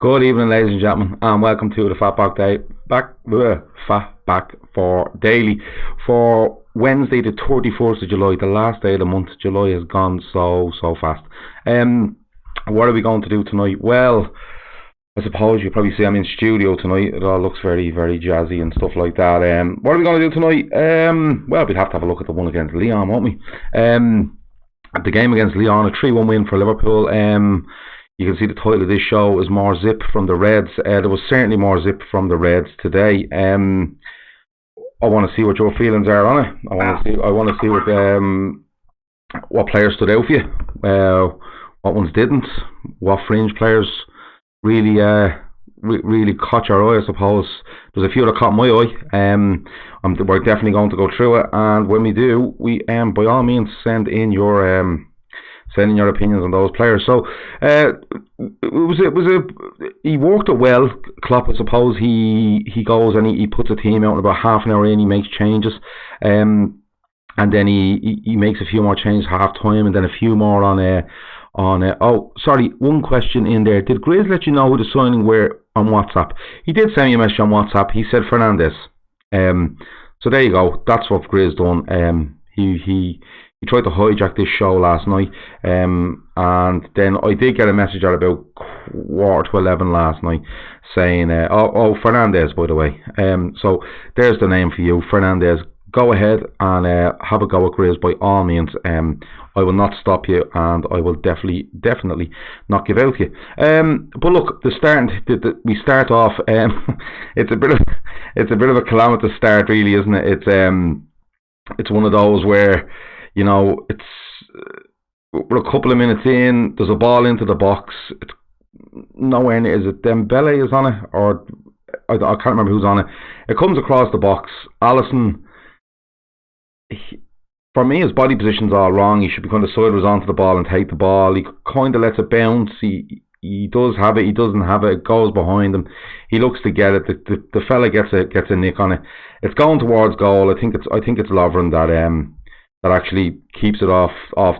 Good evening, ladies and gentlemen, and welcome to the Fatback 4 Daily for Wednesday, the 31st of July, the last day of the month. July has gone so fast. What are we going to do tonight? Well, I suppose you probably see I'm in studio tonight. It all looks very, very jazzy and stuff like that. What are we going to do tonight? Well, we'll have to have a look at the one against Lyon, won't we? The game against Lyon, a 3-1 win for Liverpool. You can see the title of this show is More Zip from the Reds. There was certainly more zip from the Reds today. I want to see what your feelings are on it. I want to see what players stood out for you, what ones didn't, what fringe players really caught your eye. I suppose there's a few that caught my eye. We're definitely going to go through it, and when we do, we by all means send in your opinions on those players. So he worked it well, Klopp. I suppose he goes and he puts a team out in about half an hour in. He makes changes, and then he makes a few more changes half time, and then a few more on oh, sorry, one question in there. Did Grizz let you know who the signing were on WhatsApp? He did send me a message on WhatsApp. He said Fernandez. So there you go. That's what Grizz done. He tried to hijack this show last night, and then I did get a message at about 11:15 last night saying, oh, Fernandez, by the way. So there's the name for you, Fernandez. Go ahead and have a go at Grizz by all means. I will not stop you, and I will definitely not give out to you. But look, we start off. It's a bit of a calamitous start, really, isn't it? It's one of those where, you know, we're a couple of minutes in, there's a ball into the box. It's nowhere near. Is it Dembele is on it, or I can't remember who's on it. It comes across the box. Alisson. For me, his body position's all wrong. He should be kind of sideways onto the ball and take the ball. He kind of lets it bounce. He does have it. He doesn't have it. It goes behind him. He looks to get it. The fella gets a nick on it. It's going towards goal. I think it's Lovren that actually keeps it off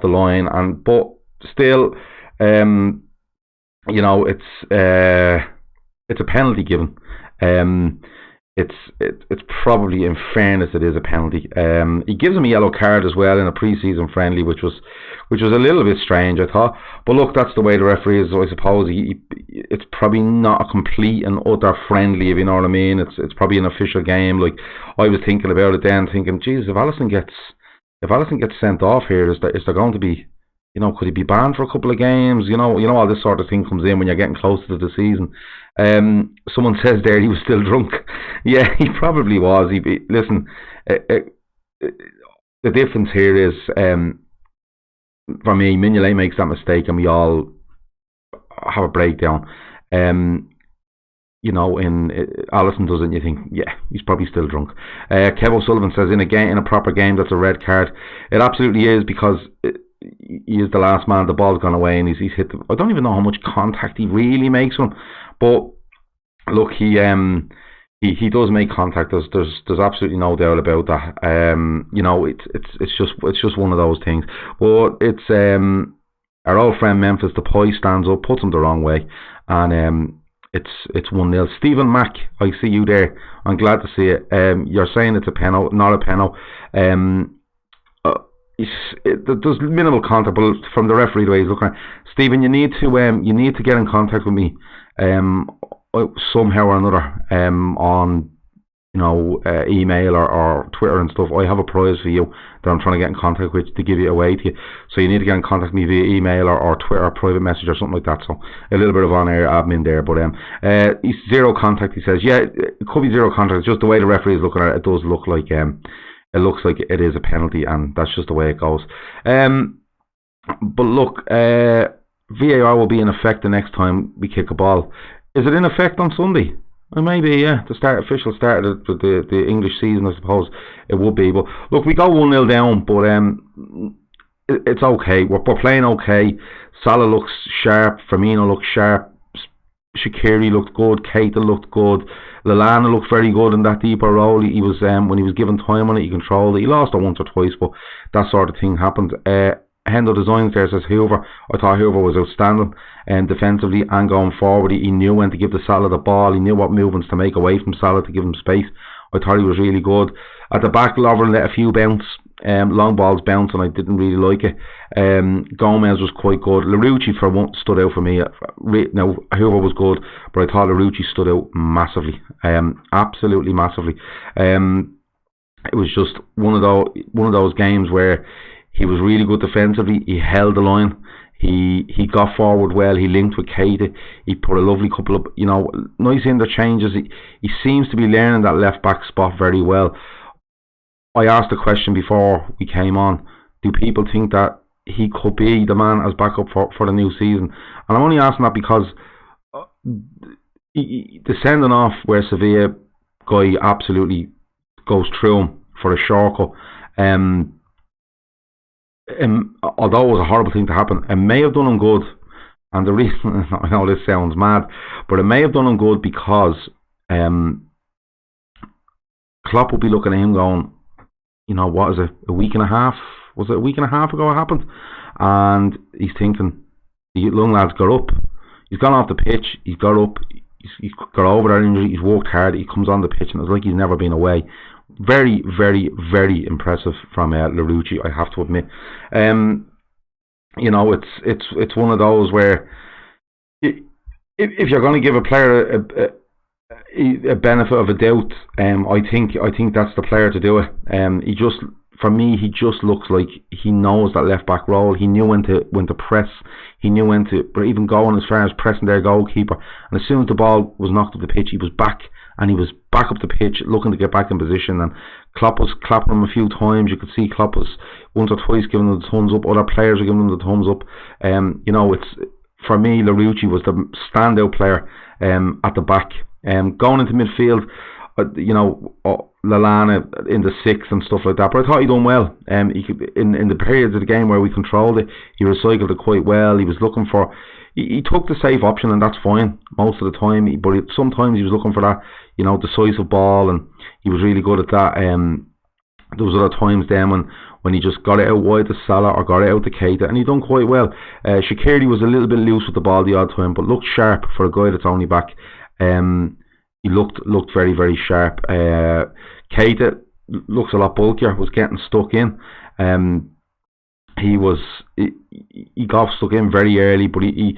the line. But still, you know, it's a penalty given. It's probably, in fairness, it is a penalty. He gives him a yellow card as well in a pre-season friendly, which was a little bit strange, I thought. But look, that's the way the referee is. I suppose it's probably not a complete and utter friendly, if you know what I mean. It's probably an official game. Like, I was thinking about it then, thinking, geez, if Alisson gets sent off here, is there going to be, you know, could he be banned for a couple of games? You know, all this sort of thing comes in when you're getting closer to the season. Someone says there he was still drunk. Yeah, he probably was. Listen, the difference here is, for me, Mignolet makes that mistake and we all have a breakdown. You know, Alisson does it and you think, yeah, he's probably still drunk. Kev O'Sullivan says, in a proper game, that's a red card. It absolutely is, because he is the last man. The ball's gone away and he's hit. I don't even know how much contact he really makes on him, but look, he does make contact. There's absolutely no doubt about that. You know, it's just one of those things. But it's our old friend Memphis Depay stands up, puts him the wrong way, and it's 1-0. Stephen Mack, I see you there. I'm glad to see it. You're saying it's a penalty, not a penalty. There's minimal contact, but from the referee, the way he's looking at it. Stephen, you need to get in contact with me somehow or another, on, you know, email or Twitter and stuff. I have a prize for you that I'm trying to get in contact with to give it away to you. So you need to get in contact with me via email or Twitter or private message or something like that. So a little bit of on-air admin there, but he's zero contact. He says, yeah, it could be zero contact. It's just the way the referee is looking at it. It does look like it looks like it is a penalty, and that's just the way it goes. But look, VAR will be in effect the next time we kick a ball. Is it in effect on Sunday? Well, maybe, yeah. The official start of the English season, I suppose it would be. But look, we go 1-0 down, but it's okay. We're playing okay. Salah looks sharp. Firmino looks sharp. Shaqiri looked good. Keita looked good. Lallana looked very good in that deeper role. He was when he was given time on it, he controlled it. He lost it once or twice, but that sort of thing happened. Hendo Designs there says Hoover. I thought Hoover was outstanding and defensively and going forward. He knew when to give the Salah the ball. He knew what movements to make away from Salah to give him space. I thought he was really good. At the back, Lovren let a few bounce. Long balls bounce, and I didn't really like it. Gomez was quite good. Larouci for one stood out for me. Now Hoover was good, but I thought Larouci stood out massively. Absolutely massively. It was just one of those games where he was really good defensively. He held the line. He got forward well. He linked with Keita. He put a lovely couple of nice interchanges. He seems to be learning that left back spot very well. I asked the question before we came on, do people think that he could be the man as backup for the new season? And I'm only asking that because the sending off where Sevilla guy absolutely goes through him for a shortcut, although it was a horrible thing to happen, it may have done him good. And the reason, I know this sounds mad, but it may have done him good because Klopp will be looking at him going, what is it, a week and a half? Was it a week and a half ago it happened? And he's thinking, the young lad's got up. He's gone off the pitch. He's got up. He's got over that injury. He's worked hard. He comes on the pitch and it's like he's never been away. Very, very, very impressive from Larouci, I have to admit. It's one of those where if you're going to give a player a benefit of a doubt, I think that's the player to do it. For me, he just looks like he knows that left back role. He knew when to press. He knew when to, but even going as far as pressing their goalkeeper. And as soon as the ball was knocked up the pitch, he was back, and he was back up the pitch, looking to get back in position. And Klopp was clapping him a few times. You could see Klopp was once or twice giving him the thumbs up. Other players were giving him the thumbs up. It's for me, Larouci was the standout player at the back. Going into midfield, Lallana in the sixth and stuff like that, but I thought he done well. He could, in the periods of the game where we controlled it, he recycled it quite well. He was looking for, he took the safe option, and that's fine most of the time. Sometimes he was looking for that, decisive ball, and he was really good at that. There was other times then when he just got it out wide to Salah or got it out to Keita, and he done quite well. Shaqiri was a little bit loose with the ball the odd time, but looked sharp for a guy that's only back. He looked very, very sharp. Keita looks a lot bulkier, was getting stuck in. He got stuck in very early, but he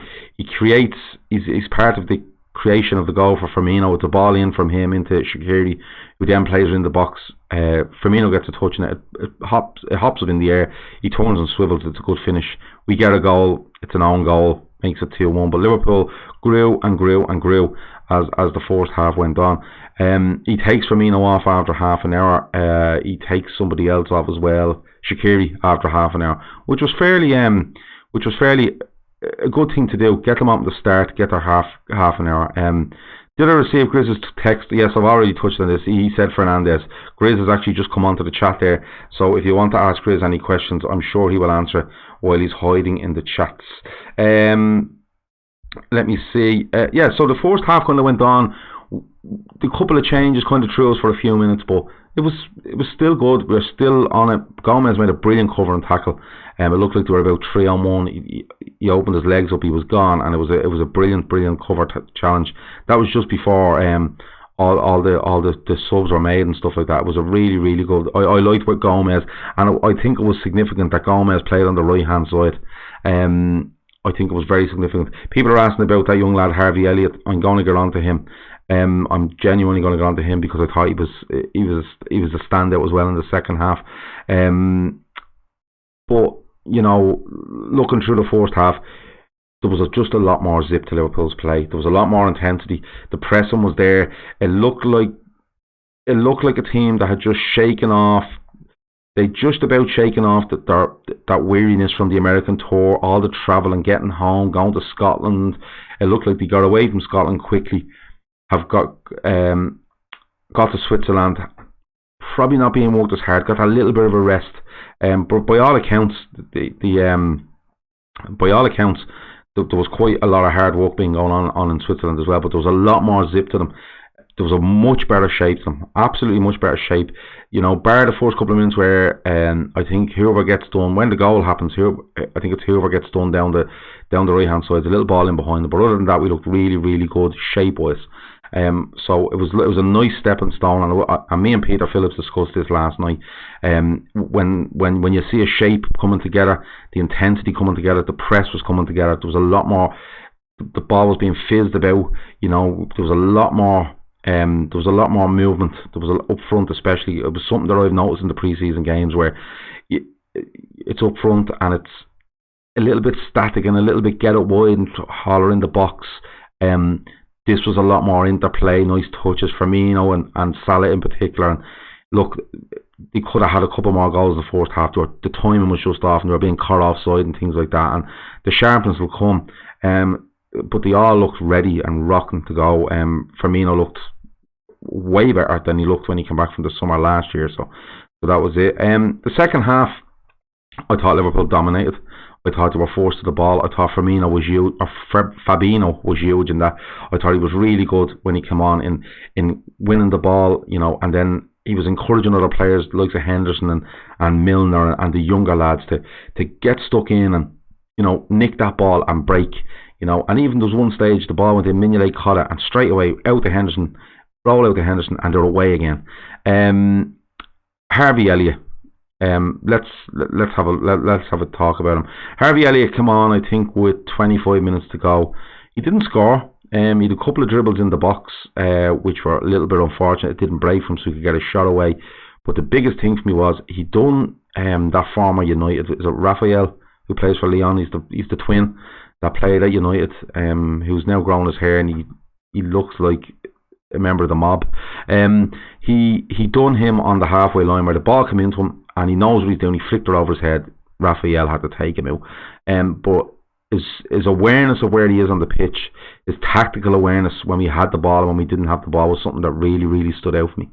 creates, he's part of the creation of the goal for Firmino, with the ball in from him into Shaqiri, who then plays it in the box. Firmino gets a touch and it hops up in the air. He turns and swivels. It's a good finish. We get a goal. It's an own goal, makes it 2-1. But Liverpool grew and grew and grew as the first half went on. He takes Firmino off after half an hour. He takes somebody else off as well, Shaqiri, after half an hour, which was fairly a good thing to do. Get them up at the start, get their half an hour. Did I receive Grizz's text? Yes, I've already touched on this. He said Fernandez. Grizz has actually just come onto the chat there, so if you want to ask Grizz any questions, I'm sure he will answer while he's hiding in the chats. Let me see. So the first half kind of went on. The couple of changes kind of threw us for a few minutes, but it was still good. We're still on it. Gomez made a brilliant cover and tackle. It looked like they were about 3-on-1. He opened his legs up, he was gone, and it was a brilliant cover challenge. That was just before all the subs were made and stuff like that. It was a really, really good. I liked what Gomez, and I think it was significant that Gomez played on the right hand side. I think it was very significant. People are asking about that young lad Harvey Elliott. I'm going to get on to him. I'm genuinely going to get on to him because I thought he was a standout as well in the second half. But looking through the first half, there was just a lot more zip to Liverpool's play. There was a lot more intensity. The pressing was there. It looked like a team that had just shaken off. They just about shaken off that weariness from the American tour, all the travel and getting home, going to Scotland. It looked like they got away from Scotland quickly. Have got to Switzerland, probably not being worked as hard. Got a little bit of a rest. But by all accounts, there was quite a lot of hard work being going on in Switzerland as well. But there was a lot more zip to them. there was a much better shape to them, absolutely much better shape. You know, bar the first couple of minutes where I think whoever gets done, when the goal happens, I think it's whoever gets done down the right hand side, a little ball in behind them. But other than that, we looked really, really good shape-wise. So it was a nice stepping stone, and me and Peter Phillips discussed this last night. When you see a shape coming together, the intensity coming together, the press was coming together. There was a lot more. The ball was being fizzed about. You know, there was a lot more. There was a lot more movement. There was up front, especially. It was something that I've noticed in the pre-season games where it's up front and it's a little bit static and a little bit get up wide and holler in the box. This was a lot more interplay, nice touches, Firmino and Salah in particular. And look, they could have had a couple more goals in the first half. The timing was just off and they were being cut offside and things like that. And the sharpness will come. But they all looked ready and rocking to go. Firmino looked way better than he looked when he came back from the summer last year. So that was it. The second half, I thought Liverpool dominated. I thought they were forced to the ball. I thought Firmino was huge, or Fabinho was huge in that. I thought he was really good when he came on in winning the ball, you know, and then he was encouraging other players like Henderson and Milner and the younger lads to get stuck in and, you know, nick that ball and break, you know. And even there was one stage the ball went in, Mignolet caught it and straight away out to Henderson, roll out to Henderson, and they're away again. Harvey Elliott. Let's have a talk about him. Harvey Elliott came on, I think, with 25 minutes to go. He didn't score. He had a couple of dribbles in the box, which were a little bit unfortunate. It didn't break from, so he could get a shot away. But the biggest thing for me was he done that former United. Is it Raphael who plays for Lyon? He's the twin that played at United, who's now grown his hair and he looks like a member of the mob. He done him on the halfway line where the ball came into him and he knows what he's doing. He flicked it over his head. Raphael had to take him out. But his awareness of where he is on the pitch, his tactical awareness when we had the ball and when we didn't have the ball was something that really, really stood out for me.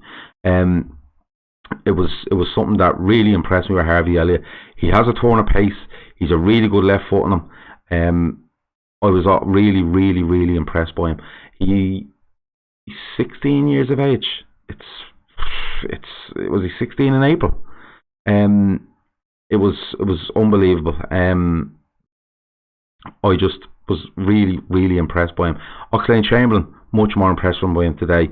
It was something that really impressed me with Harvey Elliott. He has a turn of pace. He's a really good left foot on him. I was really, really, really impressed by him. He's 16 years of age. Was he 16 in April? It was unbelievable. I just was really, really impressed by him. Oxlade-Chamberlain, much more impressed by him today.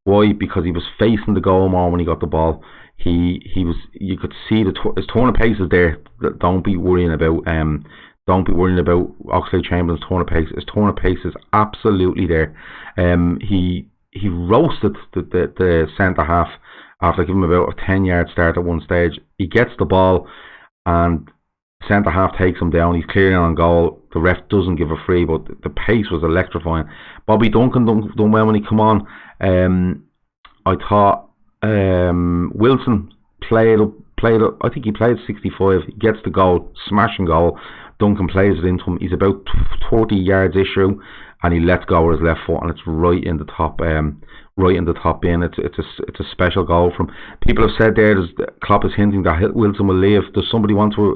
Why? Because he was facing the goal more when he got the ball. He was. You could see his turn of pace is there. Don't be worrying about. Don't be worrying about Oxlade-Chamberlain's turn of pace. His turn of pace is absolutely there. He roasted the centre half after giving him about a 10-yard start at one stage. He gets the ball and centre half takes him down. He's clearing on goal. The ref doesn't give a free, but the pace was electrifying. Bobby Duncan done well when he come on. I thought Wilson played. I think he played 65. He gets the goal, smashing goal. Duncan plays it into him. He's about 30 yards issue, and he lets go with his left foot, and it's right in the top. Right in the top bin. It's a special goal from. People have said there. Klopp is hinting that Wilson will leave. Does somebody want to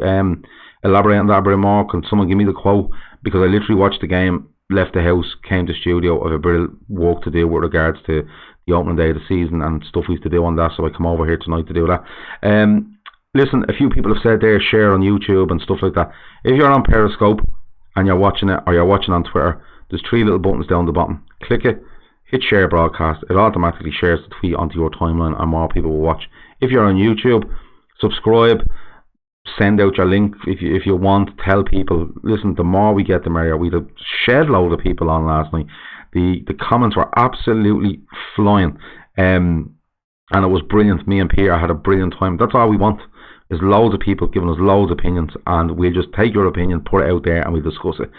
elaborate on that a bit more? Can someone give me the quote? Because I literally watched the game, left the house, came to the studio. I have a bit of work to do with regards to the opening day of the season and stuff we have to do on that. So I come over here tonight to do that. Listen, a few people have said there, share on YouTube and stuff like that. If you're on Periscope and you're watching it, or you're watching on Twitter, there's 3 little buttons down the bottom. Click it. Hit share broadcast. It automatically shares the tweet onto your timeline and more people will watch. If you're on YouTube, subscribe, send out your link if you want. Tell people. Listen, the more we get, the merrier. We had a shed load of people on last night. The comments were absolutely flying, and it was brilliant. Me and Peter had a brilliant time. That's all we want. There's loads of people giving us loads of opinions, and we'll just take your opinion, put it out there, and we'll discuss it.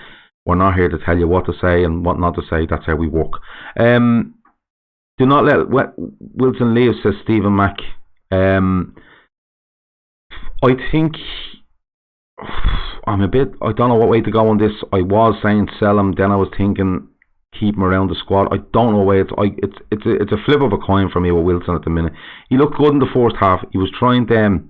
We're not here to tell you what to say and what not to say. That's how we work. Do not let Wilson leave, says Stephen Mack. I think I don't know what way to go on this. I was saying sell him, then I was thinking keep him around the squad. I don't know why it's a flip of a coin for me with Wilson at the minute. He looked good in the first half. He was trying to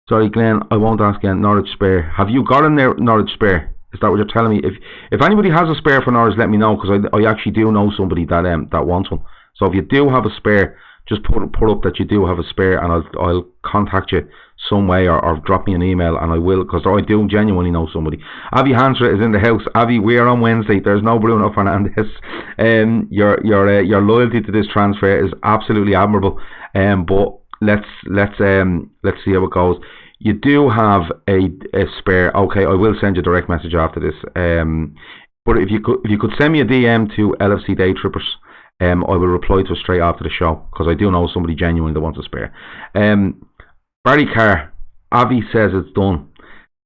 sorry, Glenn, I won't ask again. Norwich Spare. Have you got him there, Norwich Spare? Is that what you're telling me? If anybody has a spare for Norris, let me know, because I actually do know somebody that wants one. So if you do have a spare, just put up that you do have a spare, and I'll contact you some way, or drop me an email, and I will, because I do genuinely know somebody. Avi Hansra is in the house. Avi, we're on Wednesday. There's no Bruno Fernandes. Your loyalty to this transfer is absolutely admirable. But let's see how it goes. You do have a spare. Okay, I will send you a direct message after this. But if you could send me a DM to LFC Day Trippers, I will reply to it straight after the show, because I do know somebody genuinely that wants a spare. Barry Carr, Avi says it's done.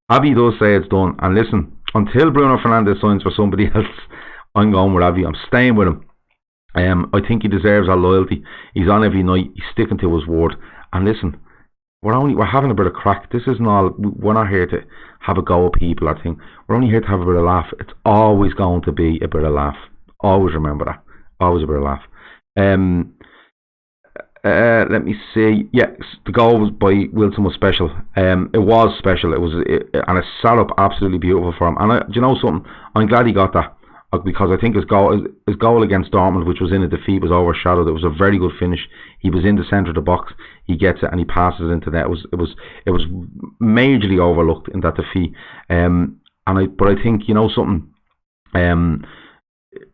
Avi does say it's done. And listen, until Bruno Fernandes signs for somebody else, I'm going with Avi. I'm staying with him. I think he deserves our loyalty. He's on every night. He's sticking to his word. And listen, we're having a bit of crack. This isn't all. We're not here to have a go at people, I think. We're only here to have a bit of laugh. It's always going to be a bit of laugh. Always remember that. Always a bit of laugh. Let me see. Yes, the goal was by Wilson was special. It was special. And it sat up absolutely beautiful for him. And do you know something? I'm glad he got that, because I think his goal against Dortmund, which was in a defeat, was overshadowed. It was a very good finish. He was in the centre of the box. He gets it and he passes it into that. It was majorly overlooked in that defeat. But I think, you know something.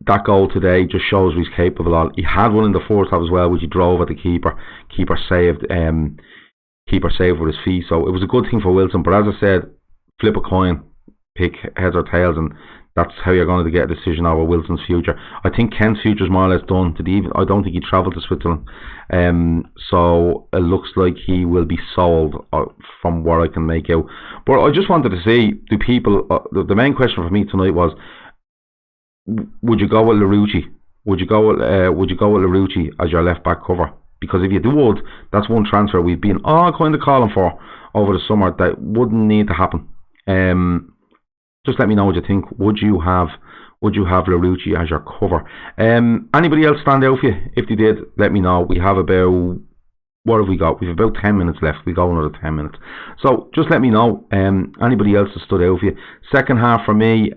That goal today just shows what he's capable of. He had one in the first half as well, which he drove at the keeper. Keeper saved with his feet. So it was a good thing for Wilson. But as I said, flip a coin, pick heads or tails, and that's how you're going to get a decision over Wilson's future. I think Ken's future is more or less done. I don't think he travelled to Switzerland. So it looks like he will be sold, from what I can make out. But I just wanted to see, do people? The main question for me tonight was, would you go with Larouci? Would you go with Larouci as your left back cover? Because if you would, that's one transfer we've been kind of calling for over the summer that wouldn't need to happen. Just let me know what you think. Would you have Larouci as your cover? Anybody else stand out for you? If you did, let me know. We have about, what have we got? We've about 10 minutes left. We go another 10 minutes. So just let me know. Anybody else that stood out for you? Second half for me.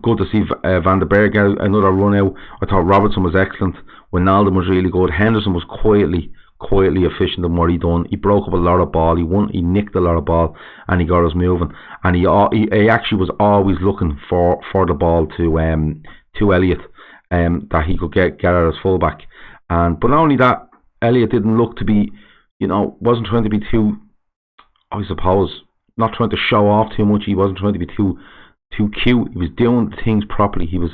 Good to see Van der Berg out, another run out. I thought Robertson was excellent. Wijnaldum was really good. Henderson was quietly efficient in what he done. He broke up a lot of ball. He nicked a lot of ball, and he got us moving. And he actually was always looking for the ball to Elliott, that he could get at as fullback. But not only that, Elliott didn't look to be, wasn't trying to be too, I suppose, not trying to show off too much. He wasn't trying to be too cute. He was doing things properly. He was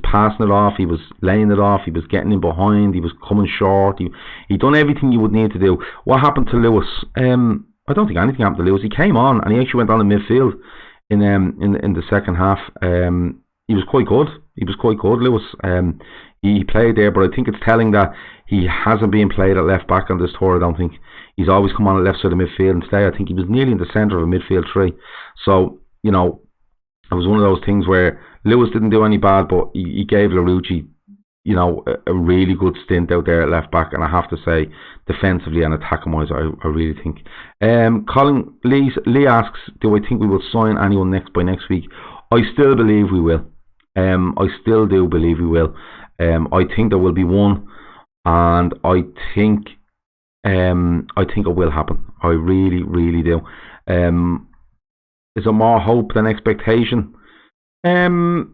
passing it off. He was laying it off. He was getting in behind. He was coming short. He done everything you would need to do. What happened to Lewis? I don't think anything happened to Lewis. He came on and he actually went on in midfield in the second half. He was quite good. Lewis. He played there, but I think it's telling that he hasn't been played at left back on this tour. I don't think he's always come on the left side of midfield, and today I think he was nearly in the centre of a midfield three. So, it was one of those things where Lewis didn't do any bad, but he gave Larouci, a really good stint out there at left back. And I have to say, defensively and attacking wise, I really think. Colin Lee asks, do I think we will sign anyone by next week? I still believe we will. I still do believe we will. I think there will be one, and I think it will happen. I really, really do. Is there more hope than expectation? I'd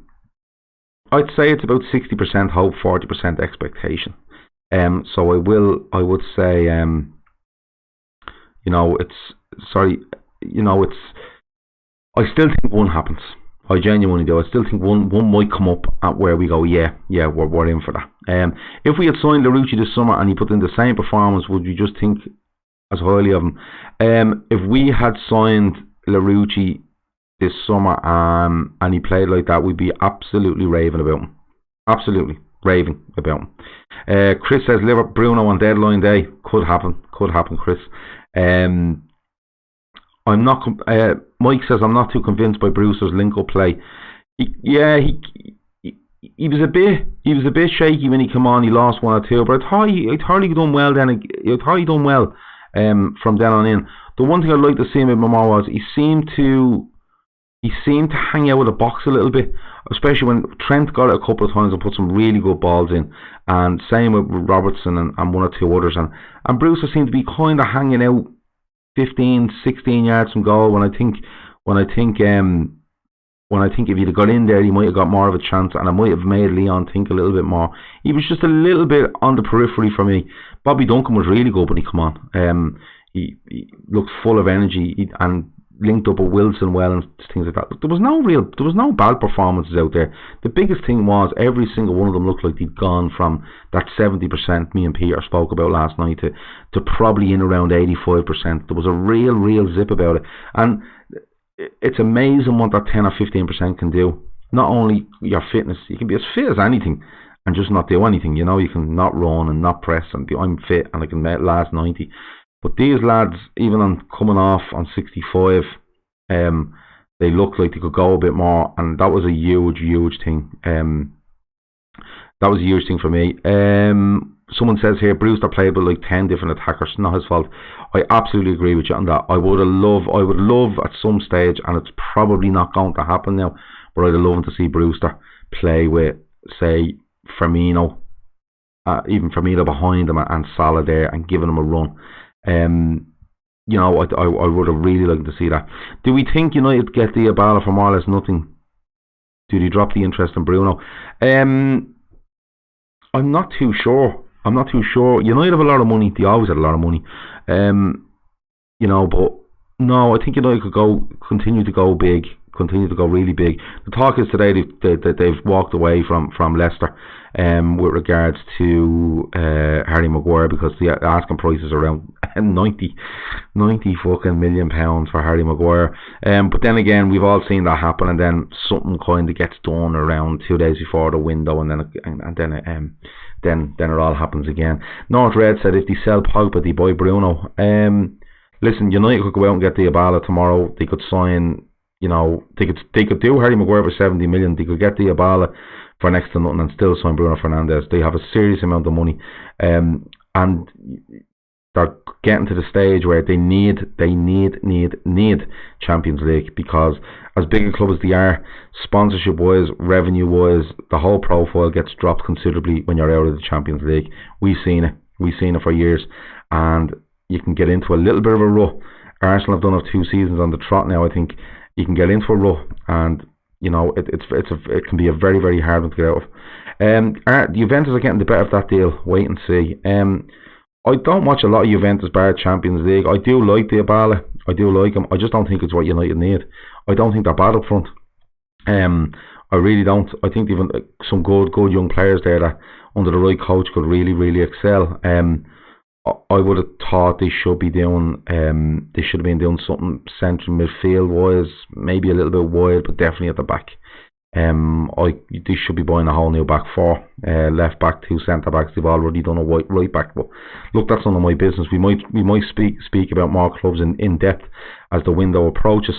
say it's about 60% hope, 40% expectation. So I would say, I still think one happens. I genuinely do. I still think one might come up at where we go, we're in for that. If we had signed Larouci this summer and he put in the same performance, would you just think as highly of him? If we had signed Larouci this summer and he played like that, we'd be absolutely raving about him. Absolutely raving about him. Chris says Bruno on deadline day. Could happen, Chris. I'm not. Mike says I'm not too convinced by Brewster's link-up play. He was a bit shaky when he came on. He lost one or two, but I thought he done well then. I thought he done well from then on in. The one thing I'd like to see him a bit more was he seemed to he seemed to hang out with the box a little bit, especially when Trent got it a couple of times and put some really good balls in, and same with Robertson and one or two others, and Brewster seemed to be kind of hanging out 15, 16 yards from goal. When I think if he'd have got in there, he might have got more of a chance, and I might have made Lyon think a little bit more. He was just a little bit on the periphery for me. Bobby Duncan was really good when he come on. He looked full of energy and linked up with Wilson well and things like that. There was no bad performances out there. The biggest thing was every single one of them looked like they'd gone from that 70% me and Peter spoke about last night to probably in around 85%. There was a real zip about it, and it's amazing what that 10 or 15% can do. Not only your fitness, you can be as fit as anything and just not do anything. You know, you can not run and not press and I'm fit and I can last 90. But these lads, even on coming off on 65, they looked like they could go a bit more, and that was a huge thing. That was a huge thing for me. Someone says here, Brewster played with like 10 different attackers. Not his fault. I absolutely agree with you on that. I would love at some stage, and it's probably not going to happen now, but I'd love to see Brewster play with, say, Firmino, even Firmino behind him and Salah there and giving him a run. You know, I would have really liked to see that. Do we think United get the Diabala for more or less nothing? Do they drop the interest in Bruno? I'm not too sure. United have a lot of money. They always had a lot of money. But no, I think United could continue to go big, continue to go really big. The talk is today they've walked away from Leicester with regards to Harry Maguire, because the asking price is around 90 fucking million pounds for Harry Maguire. But then again, we've all seen that happen, and then something kind of gets done around 2 days before the window, and then it all happens again. North Red said if they sell Pogba, they buy Bruno. Listen, United could go out and get Diabala tomorrow. They could sign, they could do Harry Maguire for 70 million. They could get Diabala for next to nothing and still sign Bruno Fernandes. They have a serious amount of money, and they're getting to the stage where they need Champions League, because as big a club as they are, sponsorship wise, revenue wise, the whole profile gets dropped considerably when you're out of the Champions League. We've seen it for years, and you can get into a little bit of a rut. Arsenal have done it 2 seasons on the trot now. I think you can get into a rut, and it can be a very, very hard one to get out of. Juventus are getting the better of that deal. Wait and see. I don't watch a lot of Juventus bar Champions League. I do like Diabala. I do like him. I just don't think it's what United need. I don't think they're bad up front. I really don't. I think they've some good young players there that under the right coach could really, really excel. I would have thought they should be doing. They should have been doing something central midfield wise, maybe a little bit wide, but definitely at the back. They should be buying a whole new back four, left back, 2 centre backs. They've already done a right back, but look, that's none of my business. We might speak about more clubs in depth as the window approaches.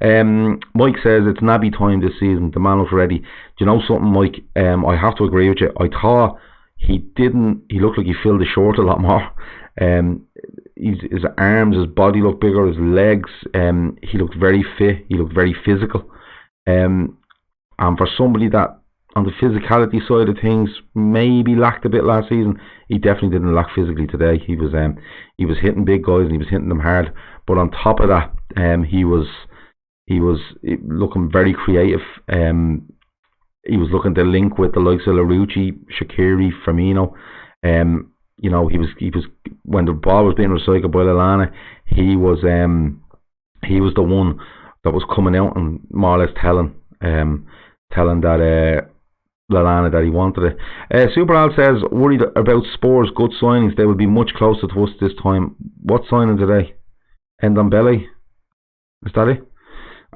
Mike says it's Naby time this season. The man looks ready. Do you know something, Mike? I have to agree with you. I thought he looked like he filled the short a lot more. His arms, his body looked bigger, his legs. He looked very fit. He looked very physical. And for somebody that on the physicality side of things maybe lacked a bit last season, he definitely didn't lack physically today. He was hitting big guys and he was hitting them hard. But on top of that, he was looking very creative. He was looking to link with the likes of Larouci, Shaqiri, Firmino. He was when the ball was being recycled by Lallana, he was the one that was coming out and more or less telling that Lallana that he wanted it. Super Al says, worried about Spurs' good signings. They will be much closer to us this time. What signing today? Ndombele? Is that it?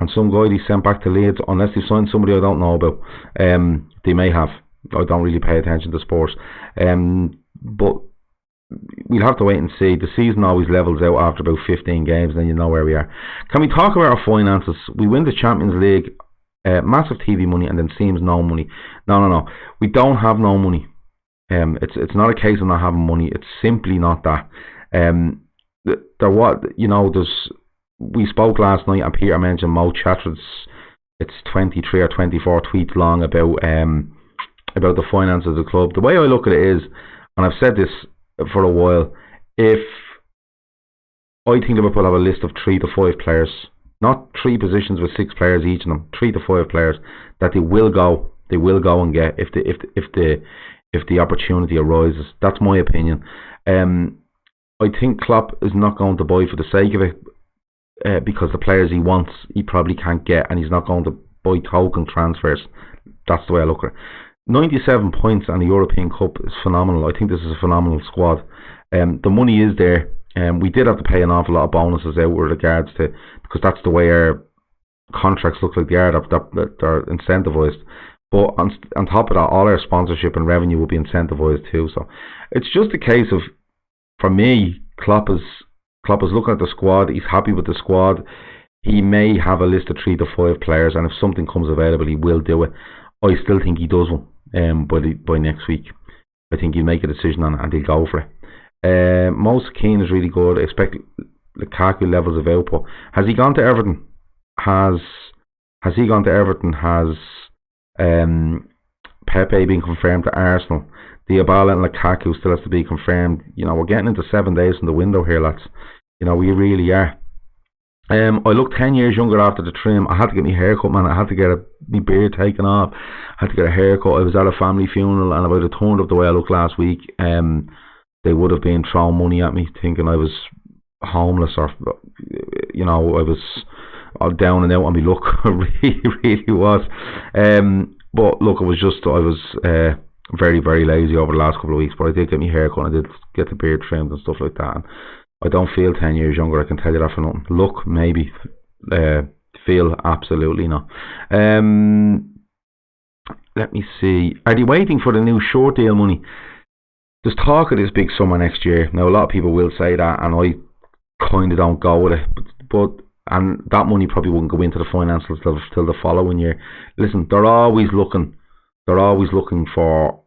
And some guy they sent back to Leeds, unless they signed somebody I don't know about. They may have. I don't really pay attention to Spurs. But we'll have to wait and see. The season always levels out after about 15 games, then you know where we are. Can we talk about our finances? We win the Champions League, massive TV money, and then seems no money. No. We don't have no money. It's not a case of not having money. It's simply not that. We spoke last night, and Peter mentioned Mo Chatrid's it's 23 or 24 tweets long about the finances of the club. The way I look at it is, and I've said this for a while, if I think Liverpool have a list of 3 to 5 players, not 3 positions with 6 players each of them, 3 to 5 players that they will go and get if the opportunity arises. That's my opinion. I think Klopp is not going to buy for the sake of it, because the players he wants he probably can't get, and he's not going to buy token transfers. That's the way I look at it. 97 points and the European Cup is phenomenal. I think this is a phenomenal squad. The money is there. We did have to pay an awful lot of bonuses out with regards to, because that's the way our contracts look like they are. They're incentivised. But on top of that, all our sponsorship and revenue will be incentivised too. So it's just a case of, for me, Klopp is looking at the squad. He's happy with the squad. He may have a list of 3 to 5 players, and if something comes available, he will do it. I still think he does one by next week. I think he'll make a decision on it and he'll go for it. Most Keane is really good. I expect Lukaku levels of output. Has he gone to Everton? Has Pepe been confirmed to Arsenal? Dybala and Lukaku still has to be confirmed. We're getting into 7 days from the window here, lads. We really are. I looked 10 years younger after the trim. I had to get my hair cut, man. I had to get my beard taken off. I had to get a haircut. I was at a family funeral, and if I'd have turned up the way I looked last week, they would have been throwing money at me, thinking I was homeless, or I was all down and out on my look. I really was. But look, I was very, very lazy over the last couple of weeks. But I did get my hair cut. I did get the beard trimmed and stuff like that. And I don't feel 10 years younger, I can tell you that for nothing. Look, maybe. Feel, absolutely not. Let me see. Are they waiting for the new short deal money? There's talk of this big summer next year. Now, a lot of people will say that, and I kind of don't go with it. And that money probably wouldn't go into the financials till the following year. Listen, they're always looking for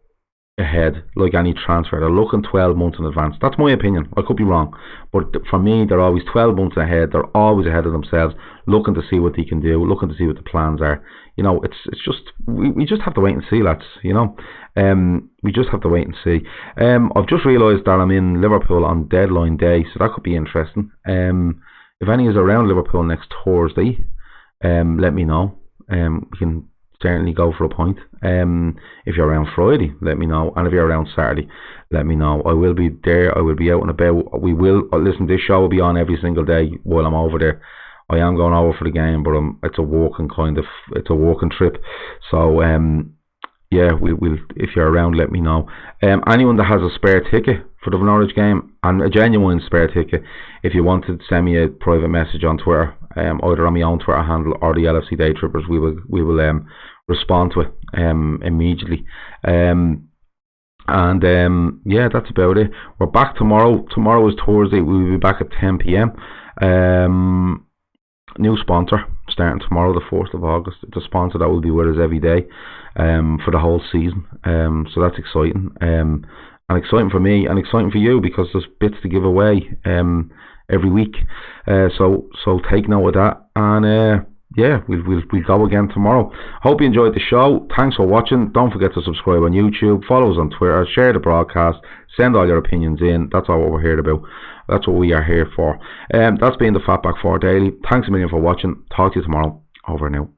ahead, like any transfer. They're looking 12 months in advance. That's my opinion. I could be wrong, but for me, they're always 12 months ahead. They're always ahead of themselves, looking to see what they can do, looking to see what the plans are. It's just we just have to wait and see, lads. We just have to wait and see. I've just realised that I'm in Liverpool on deadline day, so that could be interesting. If any is around Liverpool next Thursday, let me know. We can certainly go for a point. If you're around Friday, let me know, and if you're around Saturday, let me know. I will be there. I will be out and about. We will listen. This show will be on every single day while I'm over there. I am going over for the game, but it's a walking trip. So yeah, we'll. If you're around, let me know. Anyone that has a spare ticket for the Norwich game, and a genuine spare ticket, if you want to send me a private message on Twitter, either on my own Twitter handle or the LFC Day Trippers, we will respond to it immediately. Yeah, that's about it. We're back tomorrow. Tomorrow is Thursday. We'll be back at 10 p.m. New sponsor starting tomorrow, the 4th of August. It's a sponsor that will be with us every day for the whole season. So that's exciting. And exciting for me and exciting for you, because there's bits to give away every week. So take note of that. And yeah, we'll go again tomorrow. Hope you enjoyed the show. Thanks for watching. Don't forget to subscribe on YouTube, follow us on Twitter, share the broadcast, send all your opinions in. That's all what we're here about. That's what we are here for. That's been the FB4 Daily. Thanks a million for watching. Talk to you tomorrow. Over and out.